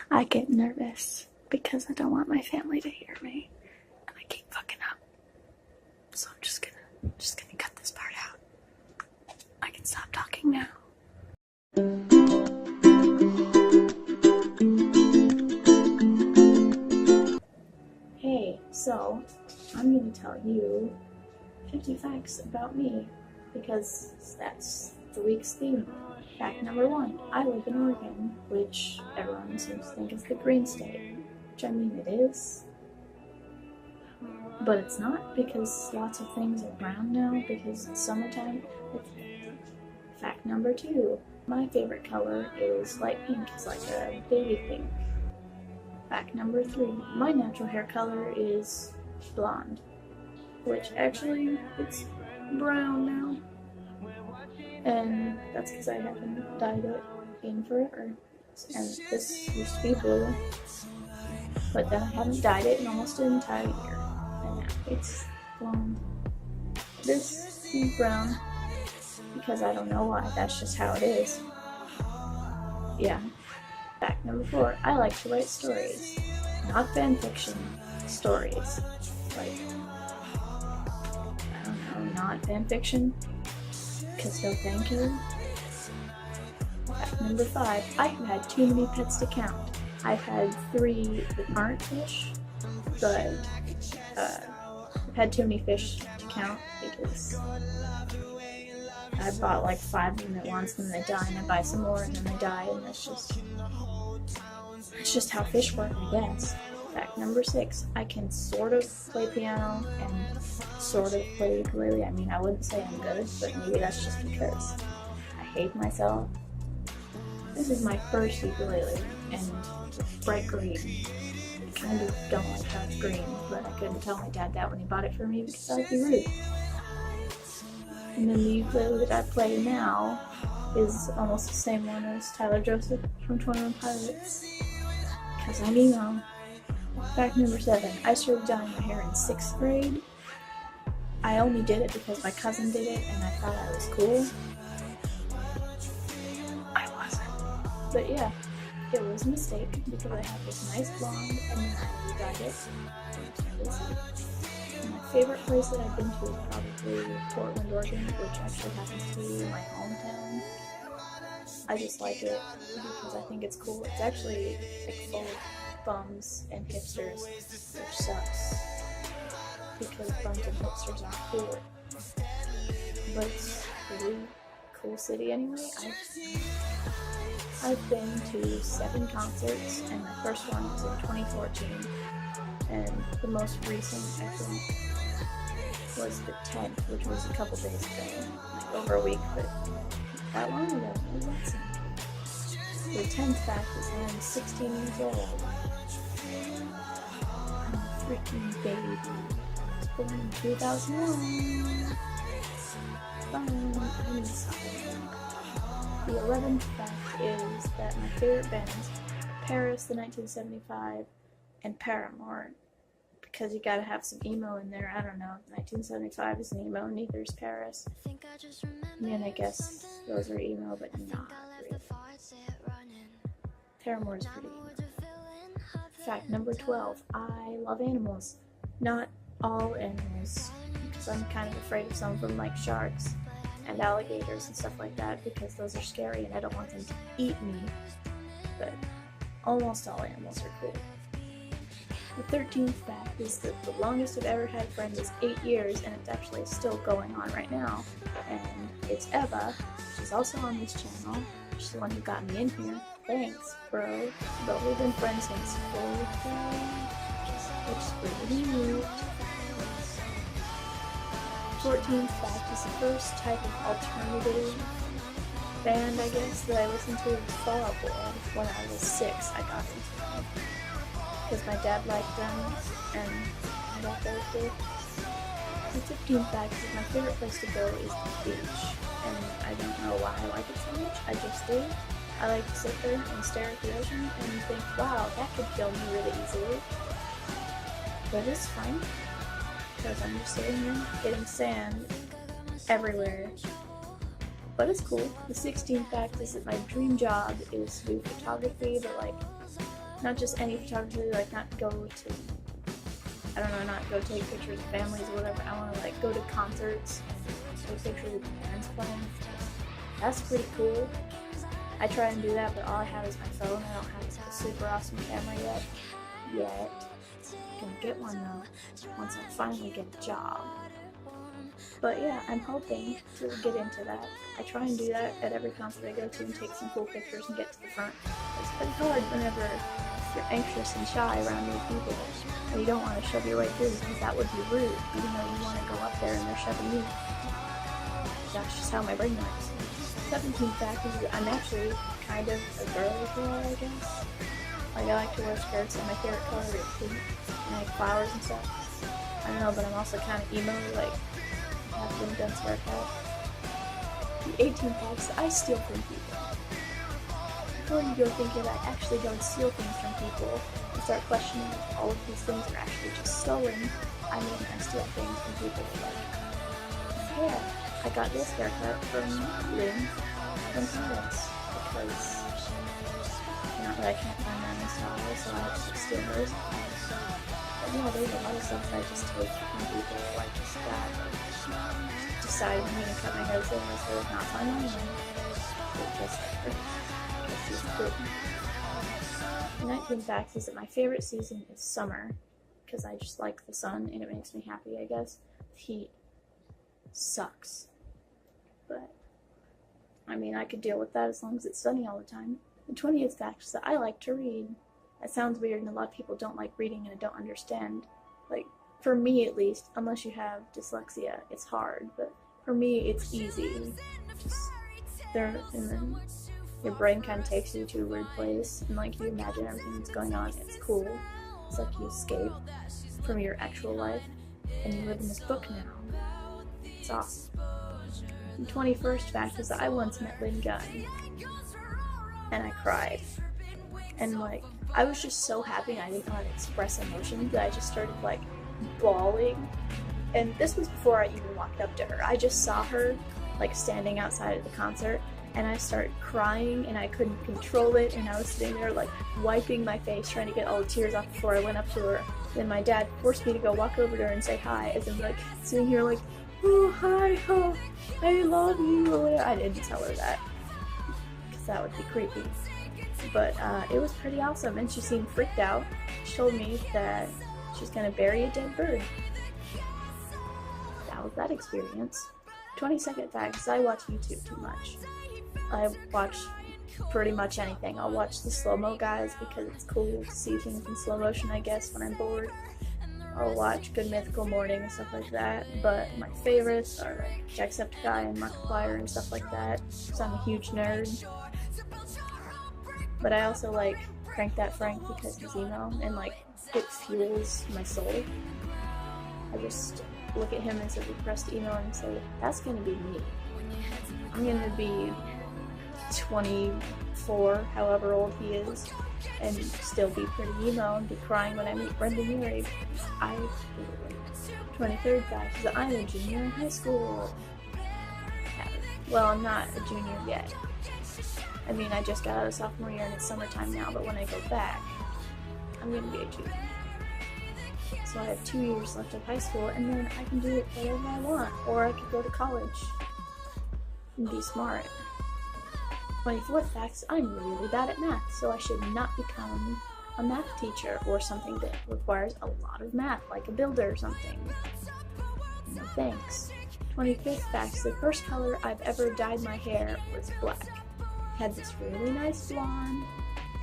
I get nervous because I don't want my family to hear me, and I keep fucking up. So I'm just gonna cut this part out. I can stop talking now. Hey, so I'm gonna tell you 50 facts about me because that's the week's theme. Fact number 1, I live in Oregon, which everyone seems to think is the green state, which I mean it is, but it's not because lots of things are brown now because it's summertime. Fact number 2, my favorite color is light pink. It's like a baby pink. Fact number 3, my natural hair color is blonde, which actually it's brown now, and that's because I haven't dyed it in forever. And this used to be blue, but then I haven't dyed it in almost an entire year, and now it's blonde. This is brown because I don't know why, that's just how it is. Yeah. Fact number 4, I like to write stories. Not fan fiction, stories. Like, I don't know, not fan fiction? Because no thank you. Fact number 5, I have had too many pets to count. I've had 3 that aren't fish, but I've had too many fish to count because I bought like 5 of them at once, and then they die, and I buy some more, and then they die, and it's just how fish work, I guess. Fact number 6, I can sort of play piano and sort of play ukulele. I mean, I wouldn't say I'm good, but maybe that's just because I hate myself. This is my first ukulele, and it's bright green. I kind of don't like how it's green, but I couldn't tell my dad that when he bought it for me because I'd be rude. And then the ukulele that I play now is almost the same one as Tyler Joseph from 21 Pilots, because I'm emo. Fact number 7, I started dyeing my hair in 6th grade. I only did it because my cousin did it and I thought I was cool. I wasn't. But yeah, it was a mistake because I had this nice blonde and then I redyed it. My favorite place that I've been to is probably Portland, Oregon, which actually happens to be my hometown. I just like it because I think it's cool. It's actually like full of bums and hipsters, which sucks because bums and hipsters aren't cool. But it's a really cool city anyway. I've been to 7 concerts, and my first one was in 2014, and the most recent I think was the 10th, which was a couple days ago, like over a week, but that long ago. What was that sound? The 10th fact is that I'm 16 years old. I'm a freaking baby. I was born in 2001. I need to stop it. The 11th fact is that my favorite bands are Paris, the 1975, and Paramore. Because you gotta have some emo in there. I don't know. 1975 is emo, neither is Paris. I mean, I guess those are emo, but not really. Paramore is pretty emo. Fact number 12, I love animals. Not all animals, because I'm kind of afraid of some of them, like sharks and alligators and stuff like that, because those are scary and I don't want them to eat me. But almost all animals are cool. The 13th fact is that the longest I've ever had a friend is 8 years, and it's actually still going on right now. And it's Eva. She's also on this channel. She's the one who got me in here. Thanks, bro. But we've been friends since 4th grade, which is pretty neat. 14th fact is the first type of alternative band, I guess, that I listened to was Fall Out Boy. When I was 6, I got into them because my dad liked them, and I got those too. The 15th fact is that my favorite place to go is the beach, and I don't know why I like it so much, I just do. I like to sit there and stare at the ocean and think, wow, that could kill me really easily. But it's fine, because I'm just sitting here getting sand everywhere. But it's cool. The 16th fact is that my dream job is to do photography, but like not just any photography, like not go to, I don't know, not go take pictures of families or whatever. I want to like go to concerts, take pictures of bands playing. That's pretty cool. I try and do that, but all I have is my phone. I don't have a super awesome camera yet. Gonna get one though, once I finally get a job. But yeah, I'm hoping to get into that. I try and do that at every concert I go to and take some cool pictures and get to the front. It's pretty hard whenever you're anxious and shy around new people, and you don't want to shove your way through because that would be rude, even though you want to go up there and they're shoving you. That's just how my brain works. 17 fact is I'm actually kind of a girly girl, I guess. Like, I like to wear skirts, and my favorite color is pink, and I like flowers and stuff. I don't know, but I'm also kind of emo, like, I have wind guns haircut. The 18 facts, I steal from people. Before you go thinking that I actually go and steal things from people and start questioning if all of these things are actually just stolen, I mean, I steal things from people. Like, yeah, I got this haircut from Lynn from Paris because, not that I can't find my own style, so I have to steal hers. But yeah, there's a lot of stuff that I just take from people, like just that, deciding I'm gonna cut my hair the same as her, not find my own. Just 19 facts is that my favorite season is summer, because I just like the sun and it makes me happy, I guess. The heat sucks. But, I mean, I could deal with that as long as it's sunny all the time. The 20th fact is that I like to read. That sounds weird, and a lot of people don't like reading and don't understand. Like, for me at least, unless you have dyslexia, it's hard. But for me, it's easy. Just there, and then your brain kind of takes you to a weird place, and like you imagine everything that's going on. It's cool. It's like you escape from your actual life, and you live in this book now. It's awesome. The 21st fact is that I once met Lynn Gunn, and I cried. And like, I was just so happy, and I didn't know how to express emotion, that I just started like bawling. And this was before I even walked up to her. I just saw her like standing outside of the concert, and I started crying, and I couldn't control it, and I was sitting there like wiping my face, trying to get all the tears off before I went up to her. Then my dad forced me to go walk over to her and say hi, as in like sitting here like, oh hi, oh, I love you, or whatever. I didn't tell her that, because that would be creepy. But it was pretty awesome, and she seemed freaked out. She told me that she's gonna bury a dead bird. That was that experience. 22nd fact is I watch YouTube too much. I watch pretty much anything. I'll watch the slow-mo guys because it's cool to see things in slow motion, I guess, when I'm bored. I'll watch Good Mythical Morning and stuff like that, but my favorites are like Jacksepticeye and Markiplier and stuff like that, because I'm a huge nerd. But I also like Crank That Frank because he's emo, and like, it fuels my soul. I just look at him as a depressed emo and say, that's gonna be me. I'm gonna be 24, however old he is, and still be pretty emo and be crying when I meet Brendan Urie. I feel it. 23rd fact is that I'm a junior in high school. Well, I'm not a junior yet. I mean, I just got out of sophomore year and it's summertime now, but when I go back, I'm gonna be a junior. So I have 2 years left of high school, and then I can do whatever I want, or I could go to college and be smart. 24th fact is I'm really bad at math, so I should not become a math teacher or something that requires a lot of math, like a builder or something. No thanks. 25th fact is the first color I've ever dyed my hair was black. It had this really nice blonde,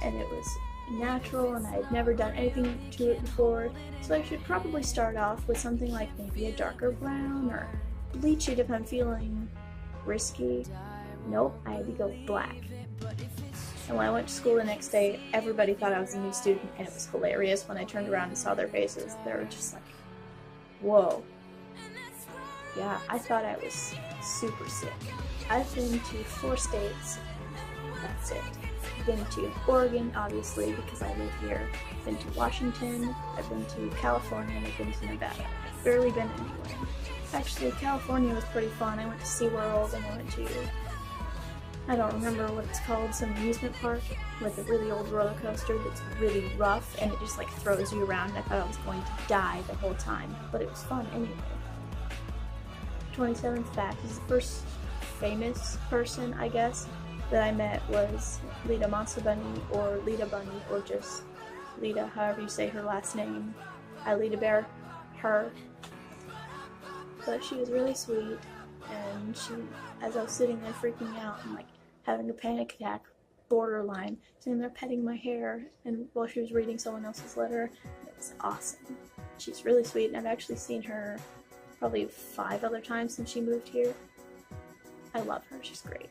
and it was natural, and I had never done anything to it before, so I should probably start off with something like maybe a darker brown, or bleach it if I'm feeling risky. Nope, I had to go black. And when I went to school the next day, everybody thought I was a new student, and it was hilarious when I turned around and saw their faces. They were just like, whoa. Yeah, I thought I was super sick. I've been to 4 states, that's it. I've been to Oregon, obviously, because I live here. I've been to Washington, I've been to California, and I've been to Nevada. I've barely been anywhere. Actually, California was pretty fun. I went to SeaWorld, and I went to I don't remember what it's called, some amusement park with a really old roller coaster that's really rough and it just like throws you around, and I thought I was going to die the whole time, but it was fun anyway. 27th fact is the first famous person, I guess, that I met was Lita Masa Bunny, or Lita Bunny, or just Lita, however you say her last name. I Lita Bear her. But she was really sweet, and she, as I was sitting there freaking out and like having a panic attack, borderline, sitting there petting my hair, and while she was reading someone else's letter, it was awesome. She's really sweet, and I've actually seen her probably 5 other times since she moved here. I love her, she's great.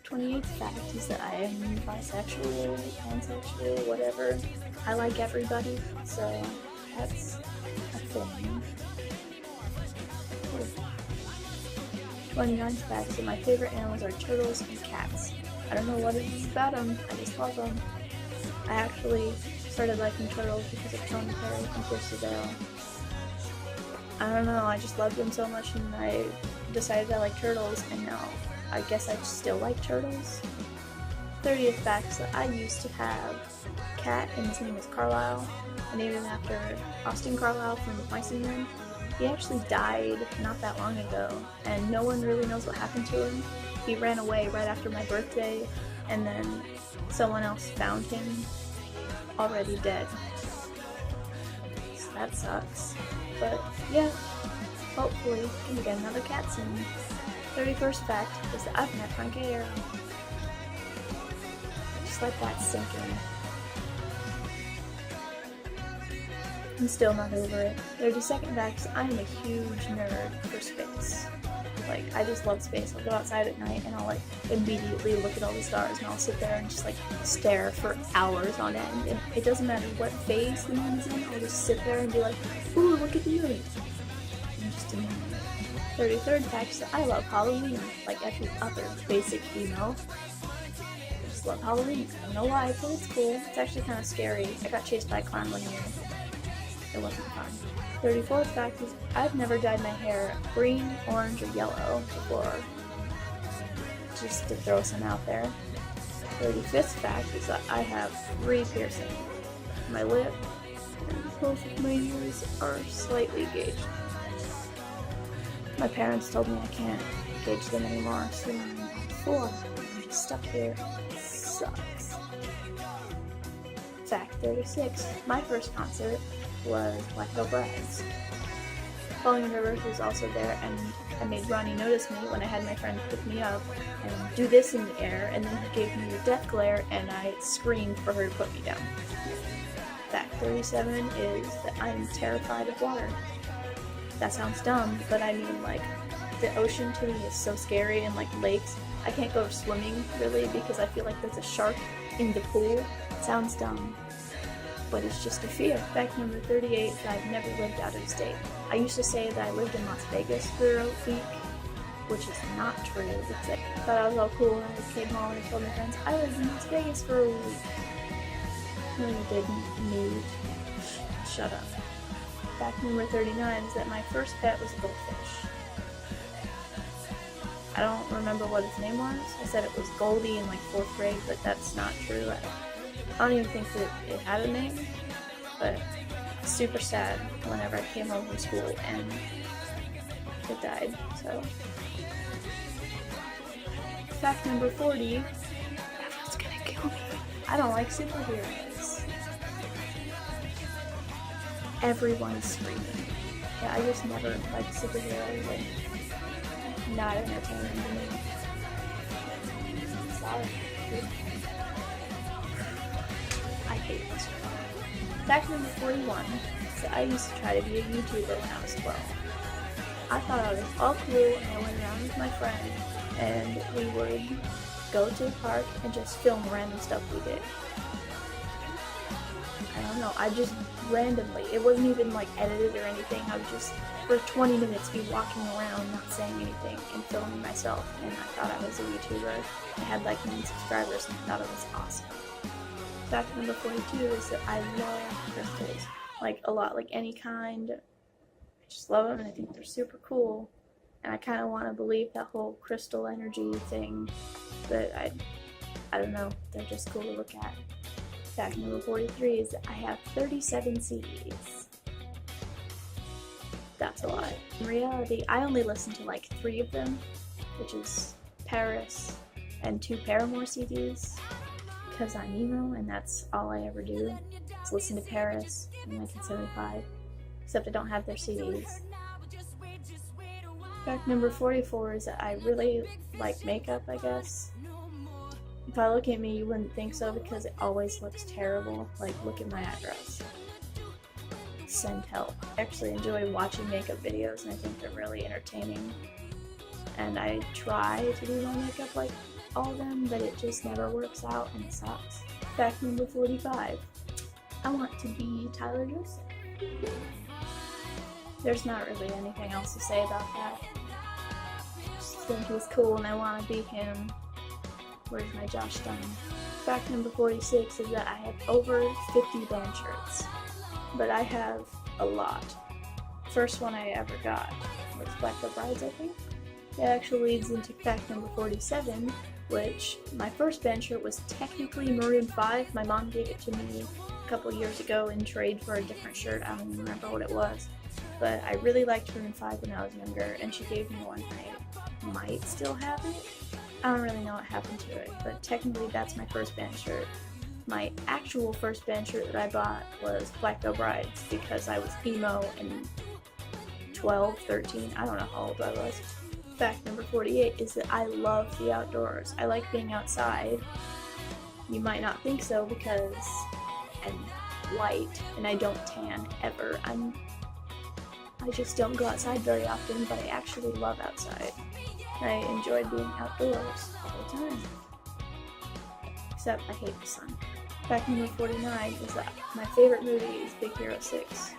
28th fact is that I am bisexual, pansexual, whatever. I like everybody, so that's a thing. 29th fact is that my favorite animals are turtles and cats. I don't know what it is about them, I just love them. I actually started liking turtles because of Tony Perry from Pierce the Veil. I don't know, I just loved them so much and I decided I like turtles, and now I guess I still like turtles. 30th fact is that I used to have a cat, and his name is Carlisle. I named him after Austin Carlisle from the Mice and Men. He actually died not that long ago, and no one really knows what happened to him. He ran away right after my birthday, and then someone else found him already dead. So that sucks. But yeah, hopefully we can get another cat soon. 31st fact is that I've met Frank Air. Just let that sink in. I'm still not over it. 32nd fact is I am a huge nerd for space. Like, I just love space. I'll go outside at night and I'll like immediately look at all the stars, and I'll sit there and just like stare for hours on end. And it doesn't matter what phase the moon's in, I'll just sit there and be like, ooh, look at the moon. I'm just in 33rd fact is that I love Halloween, like every other basic female. I just love Halloween. I don't know why, but it's cool. It's actually kind of scary. I got chased by a clown one year. It wasn't fun. 34th fact is I've never dyed my hair green, orange, or yellow before. Just to throw some out there. 35th fact is that I have 3 piercings. My lip and both of my ears are slightly gauged. My parents told me I can't gauge them anymore, so I'm 4. I'm just stuck here. It sucks. Fact 36. My first concert was Black Veil Brides. Falling Rivers was also there, and I made Ronnie notice me when I had my friend pick me up and do this in the air, and then he gave me a death glare, and I screamed for her to put me down. Fact 37 is that I am terrified of water. That sounds dumb, but I mean, like, the ocean to me is so scary, and like lakes, I can't go swimming really because I feel like there's a shark in the pool. It sounds dumb, but it's just a fear. Fact number 38 is that I've never lived out of state. I used to say that I lived in Las Vegas for a week, which is not true. It's like, I thought I was all cool and I came home and I told my friends, I lived in Las Vegas for a week. No, you didn't. Nude. Shut up. Fact number 39 is that my first pet was a goldfish. I don't remember what his name was. I said it was Goldie in like 4th grade, but that's not true. I don't even think that it had a name, but super sad whenever I came home from school and it died, so. Fact number 40, everyone's gonna kill me. I don't like superheroes. Everyone's screaming. Yeah, I just never liked superheroes, like, not entertaining to me. Sorry. I hate this. Fact number 41 is that I used to try to be a YouTuber when I was 12. I thought I was all cool and I went around with my friend and we would go to the park and just film random stuff we did. I don't know, I just randomly, it wasn't even like edited or anything, I would just for 20 minutes be walking around not saying anything and filming myself, and I thought I was a YouTuber. I had like 9 subscribers and I thought it was awesome. Fact number 42 is that I love crystals, like a lot, like any kind. I just love them and I think they're super cool. And I kind of want to believe that whole crystal energy thing, but I don't know, they're just cool to look at. Fact number 43 is that I have 37 CDs. That's a lot. In reality, I only listen to like 3 of them, which is Paris and 2 Paramore CDs, because I'm emo and that's all I ever do, is listen to Paris in 1975, except I don't have their CDs. Fact number 44 is that I really like makeup, I guess. If I look at me, you wouldn't think so because it always looks terrible. Like, look at my eyebrows. Send help. I actually enjoy watching makeup videos and I think they're really entertaining. And I try to do my makeup like all of them, but it just never works out and it sucks. Fact number 45. I want to be Tyler Joseph. There's not really anything else to say about that. Just think he's cool and I want to be him. Where's my Josh Dunn? Fact number 46 is that I have over 50 band shirts, but I have a lot. First one I ever got was Black Girl Brides, I think. It actually leads into fact number 47, which my first band shirt was technically Maroon 5. My mom gave it to me a couple years ago in trade for a different shirt. I don't even remember what it was, but I really liked Maroon 5 when I was younger, and she gave me one. I might still have it. I don't really know what happened to it, but technically that's my first band shirt. My actual first band shirt that I bought was Black Girl Brides because I was emo in 12, 13, I don't know how old I was. Fact number 48 is that I love the outdoors. I like being outside. You might not think so because I'm white and I don't tan ever. I just don't go outside very often, but I actually love outside. I enjoy being outdoors all the time. Except I hate the sun. Fact number 49 is that my favorite movie is Big Hero 6.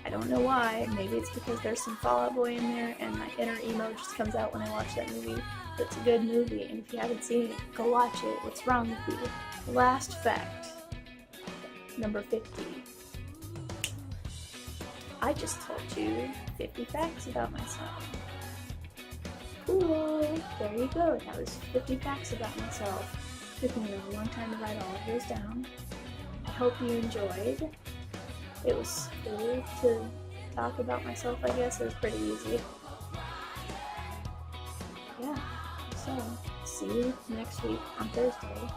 I don't know why, maybe it's because there's some Fall Out Boy in there and my inner emo just comes out when I watch that movie. But it's a good movie, and if you haven't seen it, go watch it. What's wrong with you? Last fact, number 50. I just told you 50 facts about myself. Cool! There you go, that was 50 facts about myself. Took me a long time to write all of those down. I hope you enjoyed. It was cool to talk about myself, I guess. It was pretty easy. Yeah, so see you next week on Thursday.